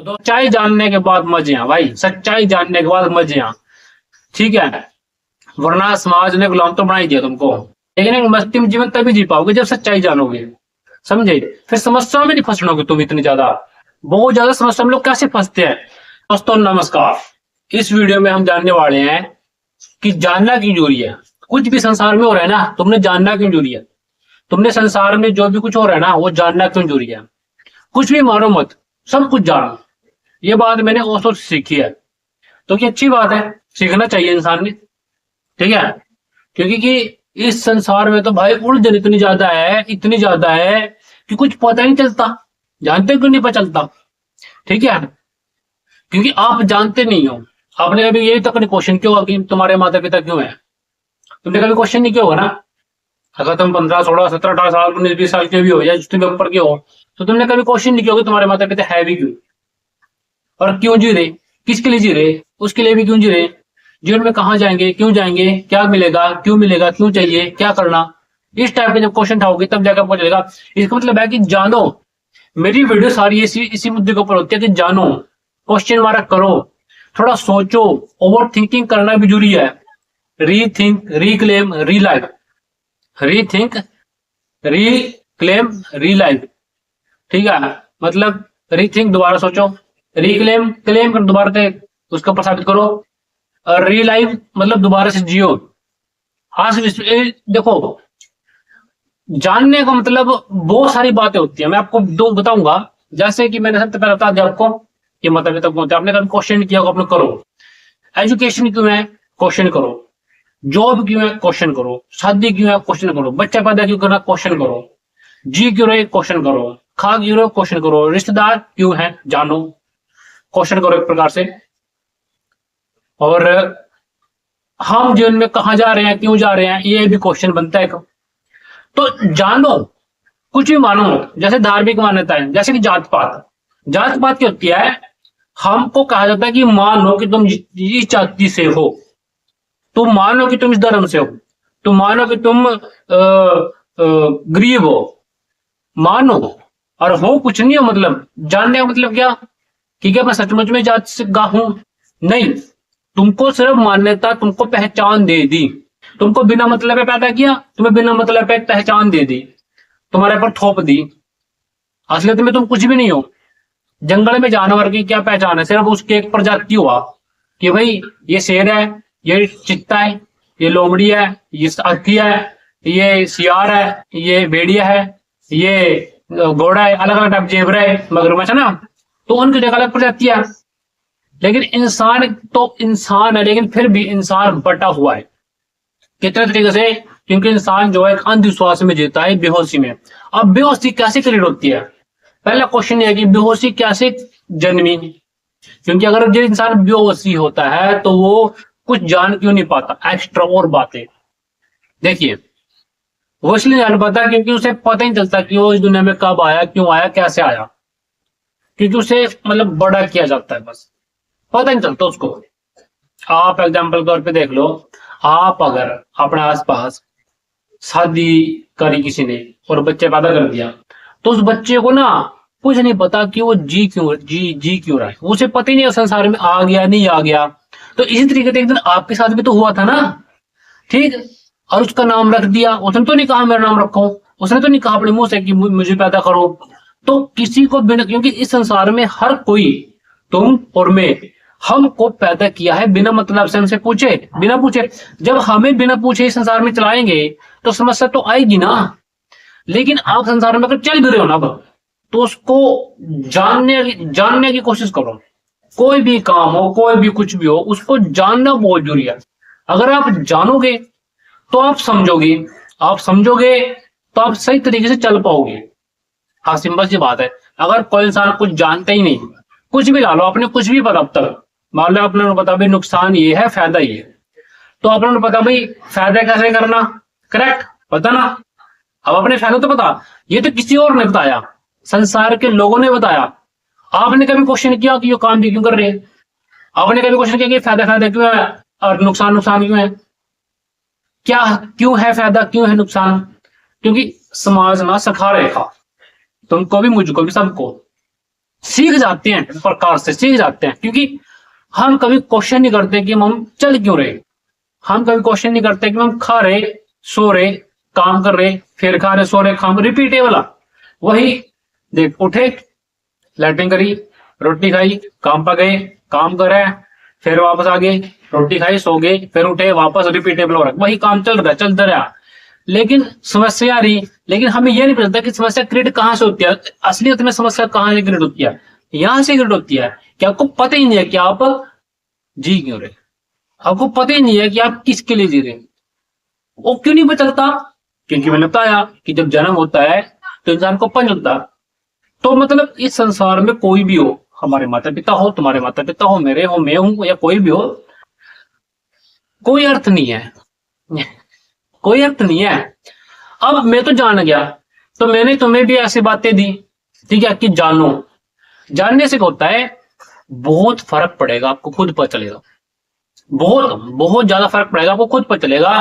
तो सच्चाई जानने के बाद मजे हैं भाई, सच्चाई जानने के बाद मजे हैं। ठीक है, वरना समाज ने गुलाम तो बना ही दिया तुमको। लेकिन एक मस्ती में जीवन तभी जी पाओगे जब सच्चाई जानोगे, समझे? फिर समस्या में नहीं फंसोगे तुम इतनी ज्यादा। बहुत ज्यादा समस्या में लोग कैसे फंसते हैं। दोस्तों नमस्कार, इस वीडियो में हम जानने वाले हैं कि जानना क्यों जरूरी है। कुछ भी संसार में हो रहा है ना, तुमने जानना क्यों जरूरी है। तुमने संसार में जो भी कुछ हो रहा है ना, वो जानना क्यों जरूरी है। कुछ भी मानो मत, सब कुछ जानो। ये बात मैंने ओशो से सीखी है, तो ये अच्छी बात है, सीखना चाहिए इंसान ने। ठीक है, क्योंकि कि इस संसार में तो भाई उलझन इतनी ज्यादा है, इतनी ज्यादा है कि कुछ पता ही नहीं चलता। जानते क्यों नहीं पता चलता? ठीक है, क्योंकि आप जानते नहीं हो। आपने कभी यही तक क्वेश्चन क्यों होगा कि तुम्हारे माता पिता क्यों है? तुमने कभी क्वेश्चन नहीं किया होगा ना। अगर तुम 15 16 17 18 साल 19 20 साल के भी हो या जितने ऊपर के हो, तो तुमने कभी क्वेश्चन नहीं किया होगा तुम्हारे माता पिता है भी क्यों, और क्यों जी रहे, किसके लिए जी रहे, उसके लिए भी क्यों जी रहे, जीवन में कहाँ जाएंगे, क्यों जाएंगे, क्या मिलेगा, क्यों चाहिए, क्या करना। इस टाइप के जब क्वेश्चन उठाओगे तब जाकर पता चलेगा। इसका मतलब है कि जानो। मेरी वीडियो सारी इसी मुद्दे के ऊपर होती है कि जानो, क्वेश्चन मार्क करो, थोड़ा सोचो। ओवर थिंकिंग करना भी जरूरी है। Rethink, reclaim, relive. Rethink, reclaim, relive. ठीक है, मतलब रीथिंक दोबारा सोचो, रिक्लेम क्लेम कर दोबारा से उसको प्रसारित करो, और रीलाइव मतलब दोबारा से जियो। हाँ देखो, जानने का मतलब बहुत सारी बातें होती है। मैं आपको दो बताऊंगा। जैसे कि मैंने सबसे पहले बता दिया आपको कि मतलब तक होता है। आपने कभी क्वेश्चन किया होगा, आपने करो। एजुकेशन क्यों है, क्वेश्चन करो। जॉब क्यों है, क्वेश्चन करो। शादी क्यों है, क्वेश्चन करो। बच्चा पैदा क्यों करना, क्वेश्चन करो। जी क्यों रहे, क्वेश्चन करो। खा क्यों रहे, क्वेश्चन करो। रिश्तेदार क्यों है, जानो, क्वेश्चन करो एक प्रकार से। और हम जीवन में कहा जा रहे हैं, क्यों जा रहे हैं, ये भी क्वेश्चन बनता है। तो जानो, कुछ भी मानो। जैसे धार्मिक मान्यता है, जैसे कि जात पात। जात पात क्या होती है? हमको कहा जाता है कि मानो कि तुम इस जाति से हो, तुम मानो कि तुम इस धर्म से हो, तुम मानो कि तुम गरीब हो, मानो। और हो कुछ नहीं हो। मतलब जानने का मतलब क्या कि क्या मैं सचमुच में जात से हूं? नहीं, तुमको सिर्फ मान्यता तुमको पहचान दे दी। तुमको बिना मतलब पे पैदा किया, तुम्हें बिना मतलब पे पहचान दे दी, तुम्हारे पर थोप दी। असलियत में तुम कुछ भी नहीं हो। जंगल में जानवर की क्या पहचान है? सिर्फ उसकी एक प्रजाति हुआ कि भाई ये शेर है, ये चित्ता है, ये लोमड़ी है, ये हाथी है, ये सियार है, ये भेड़िया है, ये घोड़ा है। अलग अलग टाइप, जेबरा है, मगरमच्छ है ना। तो उनकी जगह अलग प्रजाति है। लेकिन इंसान तो इंसान है, लेकिन फिर भी इंसान बटा हुआ है। कितने तरीके से? क्योंकि इंसान जो है एक अंधविश्वास में जीता है, बेहोशी में। अब बेहोशी कैसे क्रिएट होती है? पहला क्वेश्चन ये है कि बेहोशी कैसे जन्मी। क्योंकि अगर जो इंसान बेहोशी होता है तो वो कुछ जान क्यों नहीं पाता, एक्स्ट्रा और बातें। देखिए, वो इसलिए जान पाता क्योंकि उसे पता ही चलता कि वो इस दुनिया में कब आया, क्यों आया, कैसे आया। क्योंकि उसे मतलब बड़ा किया जाता है, बस पता नहीं चलता उसको। आप एग्जाम्पल के तौर पे देख लो। आप अगर अपने आसपास शादी करी किसी ने और बच्चे पैदा कर दिया, तो उस बच्चे को ना कुछ नहीं पता कि वो जी क्यों रहा है। उसे पता ही नहीं है संसार में आ गया नहीं आ गया। तो इसी तरीके से एक दिन आपके साथ भी तो हुआ था ना। ठीक, और उसका नाम रख दिया। उसने तो नहीं कहा मेरा नाम रखो, उसने तो नहीं कहा अपने मुंह से कि मुझे पैदा करो। तो किसी को बिना, क्योंकि इस संसार में हर कोई, तुम और मैं, हमको पैदा किया है बिना मतलब से, हमसे पूछे बिना पूछे। जब हमें बिना पूछे इस संसार में चलाएंगे तो समस्या तो आएगी ना। लेकिन आप संसार में अगर चल भी रहे हो ना, तो उसको जानने की कोशिश करो। कोई भी काम हो, कोई भी कुछ भी हो, उसको जानना बहुत जरूरी है। अगर आप जानोगे तो आप समझोगे, आप समझोगे तो आप सही तरीके से चल पाओगे। हाँ, सिंपल सी बात है। अगर कोई इंसान कुछ जानता ही नहीं, कुछ भी ला लो, आपने कुछ भी पता अब तक, मान लो आपने पता भाई नुकसान ये है, फायदा ये है, तो आपने पता भाई फायदा कैसे करना, करेक्ट पता ना। अब अपने फायदा तो पता, ये तो किसी और ने बताया, संसार के लोगों ने बताया। आपने कभी क्वेश्चन किया कि ये काम भी क्यों कर रहे हैं? आपने कभी क्वेश्चन किया कि फायदा फायदा क्यों है और नुकसान नुकसान क्यों है? क्या क्यों है फायदा, क्यों है नुकसान? क्योंकि समाज ना सखा रखा तुमको भी, मुझको भी, सबको। सीख जाते हैं, इस प्रकार से सीख जाते हैं, क्योंकि हम कभी क्वेश्चन नहीं करते कि हम चल क्यों रहे, हम कभी क्वेश्चन नहीं करते कि हम खा रहे, सो रहे, काम कर रहे, फिर खा रहे, सो रहे, काम, रिपीटेबल। वही देख, उठे, लैट्रिन करी, रोटी खाई, काम पर गए, काम कर रहे, फिर वापस आ गए, रोटी खाई, सो गए, फिर उठे, वापस रिपीटेबल हो रहा है, वही काम चल रहा है, चलता रहा। लेकिन समस्या रही, लेकिन हमें यह नहीं पता कि समस्या क्रिएट कहां से होती है, असलियत में समस्या कहां से क्रिएट होती है, यहां से क्रिएट होती है कि आपको पता ही नहीं है कि आप जी क्यों रहे, आपको पता ही नहीं है कि आप किसके लिए जी रहे हैं। वो क्यों नहीं पता चलता? क्योंकि मैंने बताया कि जब जन्म होता है तो इंसान को पता चलता। तो मतलब इस संसार में कोई भी हो, हमारे माता पिता हो, तुम्हारे माता पिता हो, मेरे हो, मैं हूं, या कोई भी हो, कोई अर्थ नहीं है, कोई अर्थ नहीं है। अब मैं तो जान गया, तो मैंने तुम्हें भी ऐसी बातें दी, ठीक है, कि जानो। जानने से क्या होता है, बहुत फर्क पड़ेगा, आपको खुद पता चलेगा, बहुत बहुत ज्यादा फर्क पड़ेगा, आपको खुद पता चलेगा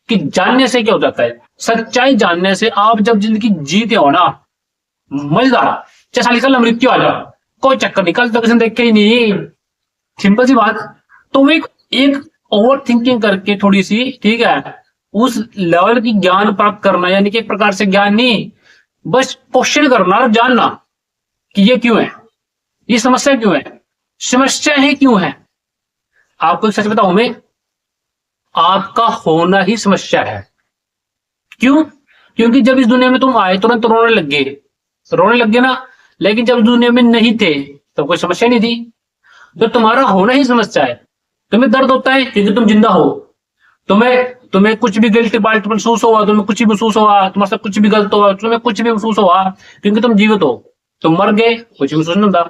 कि जानने से क्या हो जाता है। सच्चाई जानने से आप जब जिंदगी जीते हो ना, मजेदार, चाहे साली कल मृत्यु आ जाए, कोई चक्कर नहीं, कल तो किसी ने देखे ही नहीं, सिंपल सी बात। तो एक एक ओवर थिंकिंग करके थोड़ी सी, ठीक है, उस लेवल की ज्ञान प्राप्त करना, यानी कि एक प्रकार से ज्ञान नहीं, बस क्वेश्चन करना और जानना कि ये क्यों है, ये समस्या क्यों है, समस्या है क्यों है। आपको एक सच बताऊं मैं, आपका होना ही समस्या है। क्यों? क्योंकि जब इस दुनिया में तुम आए तुरंत रोने लग गए, रोने लग गए ना, लेकिन जब दुनिया में नहीं थे तो कोई समस्या नहीं थी। तो तुम्हारा होना ही समस्या है। तुम्हें दर्द होता है क्योंकि तुम जिंदा हो, तुम्हें तुम्हें कुछ भी गिल्टी बाल्ट महसूस हुआ, तुम्हें कुछ भी महसूस हुआ, तुम्हारे साथ कुछ भी गलत हुआ, तुम्हें कुछ भी महसूस हुआ, क्योंकि तुम जीवित हो। तुम मर गए, कुछ महसूस नहीं होता।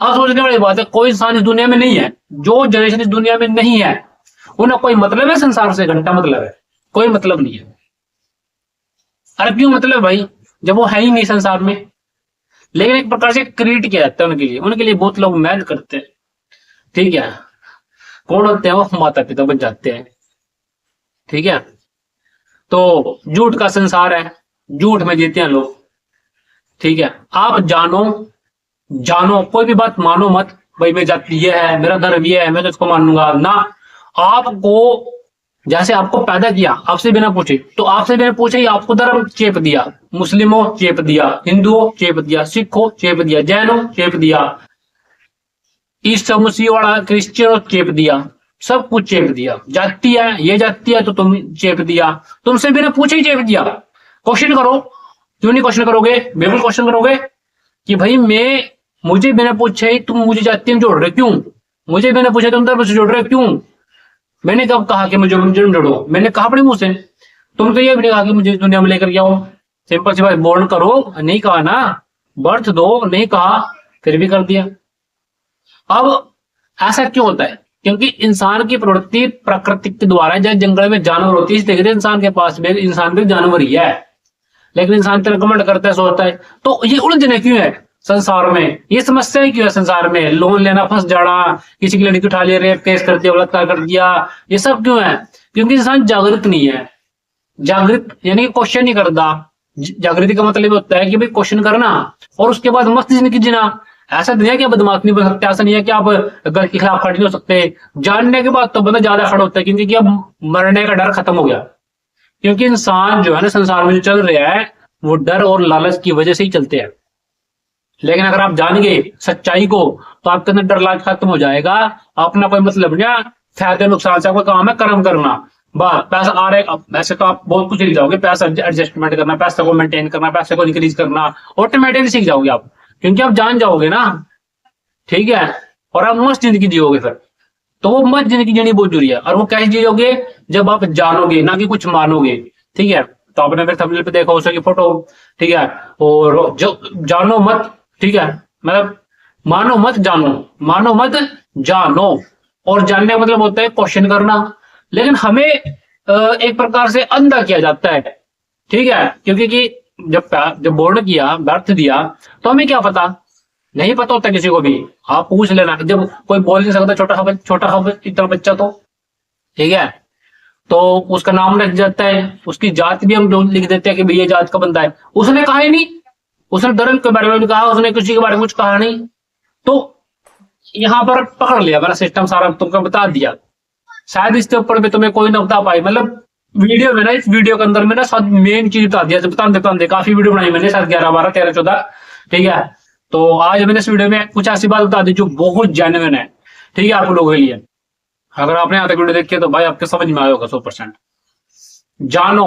अब सोचने वाली बात है, कोई इंसान इस दुनिया में नहीं है, जो जनरेशन इस दुनिया में नहीं है, उन्हें कोई मतलब है संसार से, घंटा मतलब है, कोई मतलब नहीं है। अरे क्यों मतलब भाई, जब वो है ही नहीं संसार में। लेकिन एक प्रकार से क्रिएट किया जाता है उनके लिए बहुत लोग मेहनत करते हैं, ठीक है। कौन होते हैं वो? माता पिता बन जाते हैं, ठीक है। तो झूठ का संसार है, झूठ में जीते हैं लोग, ठीक है। आप जानो, जानो, कोई भी बात मानो मत, भाई मेरी जाति ये है, मेरा धर्म ये है, मैं तो इसको मानूंगा ना। आपको, जैसे आपको पैदा किया आपसे बिना पूछे, तो आपसे बिना पूछे ही आपको धर्म चेप दिया, मुस्लिमों चेप दिया, हिंदुओं चेप दिया, सिखों चेप दिया, जैनों चेप दिया, ईसा मसीह वाला क्रिश्चियन चेप दिया, सब कुछ चेप दिया। जाति है, ये जाति है तो तुम चेप दिया, तुमसे बिना पूछे ही चेप दिया। क्वेश्चन करो, क्यों नहीं क्वेश्चन करोगे? बिल्कुल क्वेश्चन करोगे कि भाई मुझे बिना पूछे ही तुम मुझे जाति में जोड़ रहे, क्यों? मुझे बिना पूछे तुम धर्म से जोड़ रहे, क्यों? मैंने कब कहा कि मुझे जन्म जोड़ो? मैंने कहा अपने मुंह से? तुम तो ये भी नहीं कहा कि मुझे दुनिया में लेकर के आओ। सिंपल सी बात, बोर्न करो, नहीं कहा ना, बर्थ दो, नहीं कहा, फिर भी कर दिया। अब ऐसा क्यों होता है? क्योंकि इंसान की प्रवृत्ति प्रकृति के द्वारा, जैसे जंगल में जानवर होती है, देखते इंसान के पास में इंसान भी जानवर ही है, लेकिन इंसान तेरे कमेंट करता है, सोचता है। तो ये उलझने क्यों है संसार में? ये समस्या क्यों है संसार में? लोन लेना, फंस जाना, किसी की लड़की उठा लिया, रेप केस कर दिया, बलात्कार कर दिया, ये सब क्यों है? क्योंकि इंसान जागृत नहीं है। जागृत यानी कि क्वेश्चन नहीं करता। जागृति का मतलब होता है कि भाई क्वेश्चन करना और उसके बाद मस्त जिंदगी जीना। ऐसा नहीं है कि आप बदमाश नहीं बन सकते, ऐसा नहीं है कि आप गलत के खिलाफ खड़े नहीं हो सकते। जानने के बाद तो बंदा ज्यादा खड़ा होता है, क्योंकि अब मरने का डर खत्म हो गया। क्योंकि इंसान जो है ना, संसार में जो चल रहा है वो डर और लालच की वजह से ही चलते हैं। लेकिन अगर आप जान गए सच्चाई को, तो आपके अंदर डर लालच खत्म हो जाएगा। अपना कोई मतलब नहीं, फायदे नुकसान से आपका काम है कर्म करना। बस पैसा आ रहा है, वैसे तो आप बहुत कुछ सीख जाओगे, पैसा एडजस्टमेंट करना, पैसा को मेंटेन करना, पैसे को इंक्रीज करना, ऑटोमेटिकली सीख जाओगे आप, क्योंकि आप जान जाओगे ना, ठीक है। और आप मस्त जिंदगी जियोगे फिर। तो वो मस्त जिंदगी जीनी बहुत जरूरी है। और वो कैसे जियोगे? जब आप जानोगे, ना कि कुछ मानोगे, ठीक है। तो आपने मेरे थंबनेल पे देखा उसकी फोटो, ठीक है। और जो जानो मत, ठीक है, मतलब मानो मत जानो, मानो मत जानो। और जानने का मतलब होता है क्वेश्चन करना। लेकिन हमें एक प्रकार से अंधा किया जाता है, ठीक है। क्योंकि कि जब बोर्न किया, बर्थ दिया, तो हमें क्या पता? नहीं पता होता किसी को भी। आप पूछ लेना, जब कोई बोल नहीं सकता, छोटा सा इतना बच्चा, तो ठीक है, तो उसका नाम रख जाता है, उसकी जात भी हम लिख देते हैं कि भाई ये जात का बंदा है। उसने कहा ही नहीं, उसने धर्म के बारे में भी कहा, उसने किसी के बारे में कुछ कहा नहीं। तो यहाँ पर पकड़ लिया मेरा सिस्टम सारा, तुमको बता दिया। शायद इसके ऊपर भी तुम्हें कोई ना बता पाई, मतलब वीडियो में ना, इस वीडियो के अंदर में ना सब मेन चीज बता दिया। बता दे काफी वीडियो बनाई मैंने, शायद 11 12 13 14, ठीक है। तो आज मैंने इस वीडियो में कुछ ऐसी बात बता दी जो बहुत जेन्युइन है, ठीक है, आप लोगों के लिए। अगर आपने यहाँ तक वीडियो देखी है तो भाई आपके समझ में आया होगा 100%। जानो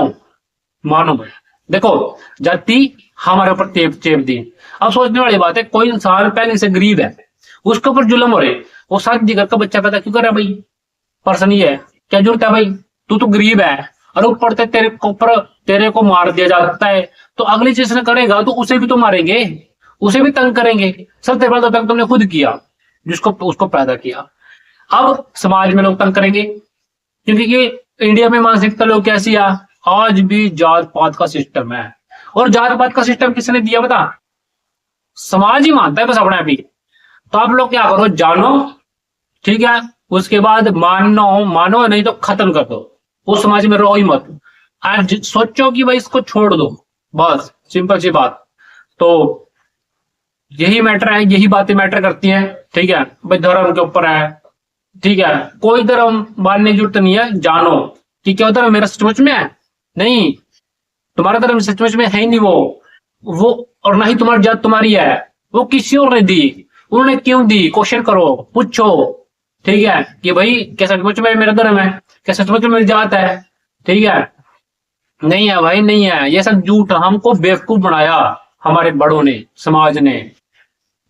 मानो भाई, देखो जाति हमारे ऊपर चेप दी। अब सोचने वाली बात है, कोई इंसान पहले से गरीब है, उसके ऊपर जुल्म हो रहे, वो साथ जिगर का बच्चा पैदा क्यों कर रहा है भाई? पर्सन ही है, क्या जरूरत है भाई? तू तो गरीब है और ऊपर से तेरे को मार दिया जाता है, तो अगली चीज ने करेगा तो उसे भी तो मारेंगे, उसे भी तंग करेंगे। सबसे पहले तो तंग तुमने खुद किया, जिसको उसको पैदा किया। अब समाज में लोग तंग करेंगे, क्योंकि ये इंडिया में मानसिकता लोग कैसी है, आज भी जात पात का सिस्टम है। और जात पात का सिस्टम किसने दिया बता? समाज ही मानता है बस अपने आप ही। तो आप लोग क्या करो, जानो, ठीक है, उसके बाद मानो नहीं तो खत्म कर दो, उस समाज में रहो ही मत। आज सोचो कि भाई इसको छोड़ दो, बस सिंपल सी बात। तो यही मैटर है, यही बातें मैटर करती हैं, ठीक है भाई। धर्म के ऊपर है, ठीक है, कोई धर्म मानने की जरूरत नहीं है। जानो कि क्या धर्म मेरा सचमुच में है, नहीं, तुम्हारा धर्म सचमुच में है ही नहीं वो, और ना ही तुम्हारी जात तुम्हारी है, वो किसी और ने दी। उन्होंने क्यों दी? क्वेश्चन करो, पूछो, ठीक है, कि भाई क्या सचमुच में मेरा धर्म है, क्या सचमुच में मेरी जात है, ठीक है? नहीं है भाई, नहीं है, ये सब झूठ। हमको बेवकूफ बनाया हमारे बड़ों ने, समाज ने,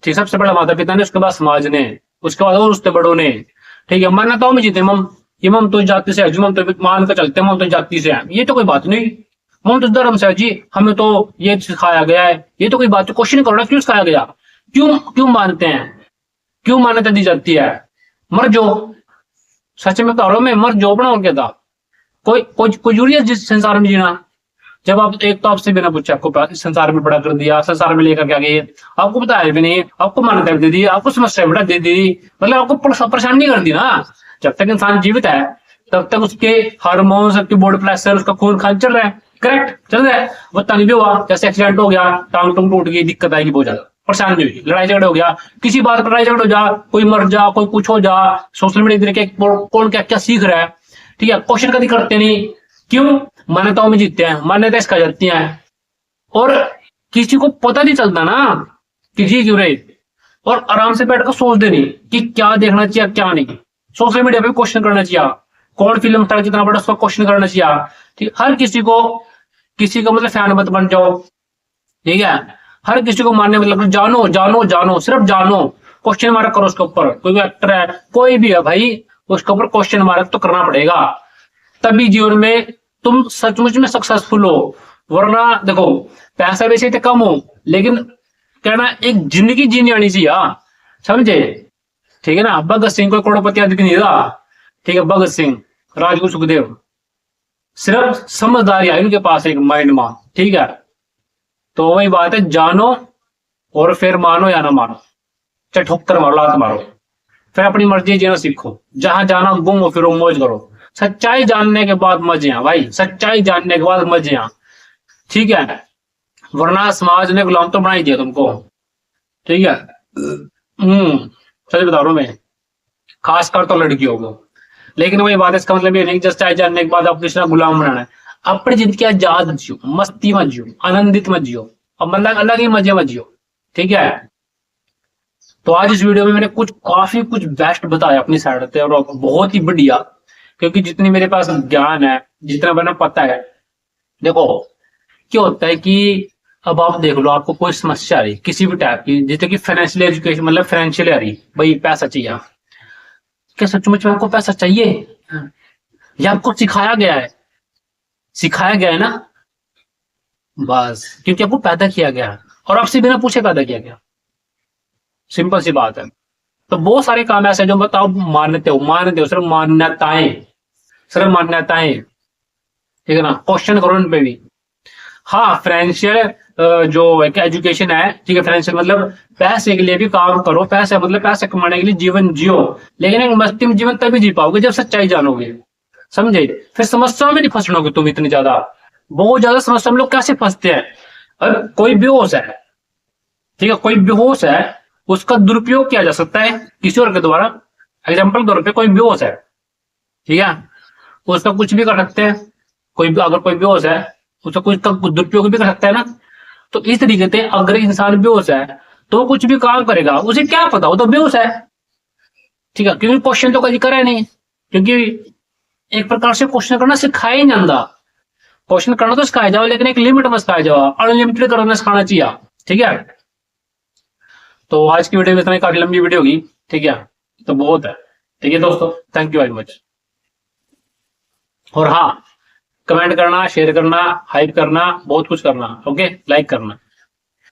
ठीक, सबसे बड़ा माता पिता ने, उसके बाद समाज ने, उसके बाद और उसके बड़ों ने, ठीक है। मान्यताओं में जीते मम, ये मम तो जाति से है जी, मम तो मान कर चलते मम तो जाति से है, ये तो कोई बात नहीं। मम तो धर्म से है जी, हमें तो ये सिखाया गया है, ये तो कोई बात। क्वेश्चन करो ना, क्यों सिखाया गया, क्यों क्यों मानते हैं, क्यों मान्यता दी जाती है? मर जो, सच में बता रहा हूं मैं, मर जो बना क्या था? कोई जरूरी है जिस संसार में जीना? जब आप एक तो आपसे बिना पूछे आपको संसार में बड़ा कर दिया, संसार में लेकर क्या गए, आपको बताया भी नहीं, आपको मान्यता दे दी, आपको समस्या बड़ा दे दी, मतलब आपको परेशान नहीं कर दी ना। जब तक इंसान जीवित है तब तक उसके हार्मोन्स, उसकी बॉडी प्रेशर, उसका खून खान चल रहा है, करेक्ट चल रहा है। वो तंग भी हुआ, जैसे एक्सीडेंट हो गया, टांग टूंग टूट गई, दिक्कत आएगी बहुत ज्यादा, परेशान नहीं हुई, लड़ाई झगड़ा हो गया, किसी बात पर लड़ाई झगड़ा हो जा, कोई मर जा, कोई कुछ हो जा, सोशल मीडिया के कौन क्या क्या सीख रहा है, ठीक है, क्वेश्चन कभी करते नहीं, क्यों? मान्यताओं में जीतते हैं, मान्यता इसका जाती है। और किसी को पता नहीं चलता ना कि जी क्यों रहे, और आराम से बैठकर सोच देनी कि क्या देखना चाहिए क्या नहीं। सोशल मीडिया पे क्वेश्चन करना चाहिए, कौन फिल्म स्टार कितना बड़ा, उसका क्वेश्चन करना चाहिए, ठीक। हर किसी को मतलब फैन मत बन जाओ, ठीक है, हर किसी को मानने मतलब जानो जानो जानो, सिर्फ जानो, क्वेश्चन मार्क करो उसके ऊपर। कोई भी एक्टर है, कोई भी है भाई, उसके ऊपर क्वेश्चन मार्क तो करना पड़ेगा, तभी जीवन में तुम सचमुच में सक्सेसफुल हो। वरना देखो, पैसा वैसे तो कम हो, लेकिन कहना एक जिंदगी जीनी आनी चाहिए, समझे, ठीक है ना। भगत सिंह को करोड़पति आदि नहीं था, ठीक है, भगत सिंह, राजगुरु सुखदेव, सिर्फ समझदारी आई उनके पास एक माइंड में, ठीक है। तो वही बात है, जानो और फिर मानो या ना मानो, चाहे ठोकर मारो, लात मारो, फिर अपनी मर्जी जीना सीखो। जहां जाना घूमो फिरो, मौज करो। सच्चाई जानने के बाद मजे हैं भाई, सच्चाई जानने के बाद मजे हैं, ठीक है। वरना समाज ने गुलाम तो बना ही दिया तुमको, ठीक है। सच बता रहा हूं मैं, खासकर तो लड़कियों को। लेकिन वही बात है, इसका मतलब ये नहीं जस्ट चाय जानने के बाद अपने गुलाम बनाना है। अपनी जिंदगी आजाद जियो, मस्ती मत जियो, आनंदित मत जियो, अब मतलब अलग ही मजे मत जियो, ठीक है। तो आज इस वीडियो में मैंने काफी कुछ बेस्ट बताया अपनी साइड से, और बहुत ही बढ़िया, क्योंकि जितनी मेरे पास ज्ञान है, जितना मैंने पता है। देखो क्या होता है कि अब आप देख लो, आपको कोई समस्या आ रही किसी भी टाइप की, जैसे कि फाइनेंशियल एजुकेशन, मतलब फाइनेंशियल आ रही, भाई पैसा चाहिए, क्या सचमुच में आपको पैसा चाहिए, या आपको सिखाया गया है ना, बस, क्योंकि आपको पैदा किया गया है और आपसे बिना पूछे पैदा किया गया, सिंपल सी बात है। तो बहुत सारे काम ऐसे जो बताओ मानते हो, सिर्फ मान्यताएं, ठीक है ना। क्वेश्चन करो उन पे भी। हाँ, फाइनेंशियल जो एजुकेशन है, ठीक है, फाइनेंशियल मतलब पैसे के लिए भी काम करो, पैसे मतलब पैसे कमाने के लिए जीवन जियो, लेकिन एक मस्ती में जीवन तभी जी पाओगे जब सच्चाई जानोगे, समझे। फिर समस्याओं में नहीं फंसोगे तुम इतनी ज्यादा, बहुत ज्यादा समस्या में लोग कैसे फंसते हैं। अब कोई बेहोश है, ठीक है, कोई बेहोश है, उसका दुरुपयोग किया जा सकता है किसी और के द्वारा। एग्जाम्पल के तौर पे कोई बेहोश है, ठीक है, उसका कुछ भी कर सकते हैं। कोई भी अगर कोई बेहोश है, उसका कुछ का कुछ दुरुपयोग भी कर सकता है ना। तो इस तरीके से अगर इंसान बेहोश है तो वो कुछ भी काम करेगा, उसे क्या पता, वो तो बेहोश है। ठीक है, क्योंकि क्वेश्चन तो कभी करे नहीं, क्योंकि एक प्रकार से क्वेश्चन करना सिखाया ही नहीं जाता। क्वेश्चन करना तो सिखाया जाओ, लेकिन एक लिमिट में सिखाया जाओ, अनलिमिटेड करना सिखाना चाहिए। ठीक है, तो आज की वीडियो में इतना ही, काफी लंबी वीडियो होगी। ठीक है, तो बहुत है। ठीक है दोस्तों, थैंक यू वेरी मच। और हाँ, कमेंट करना, शेयर करना, हाइप करना, बहुत कुछ करना, ओके, लाइक करना।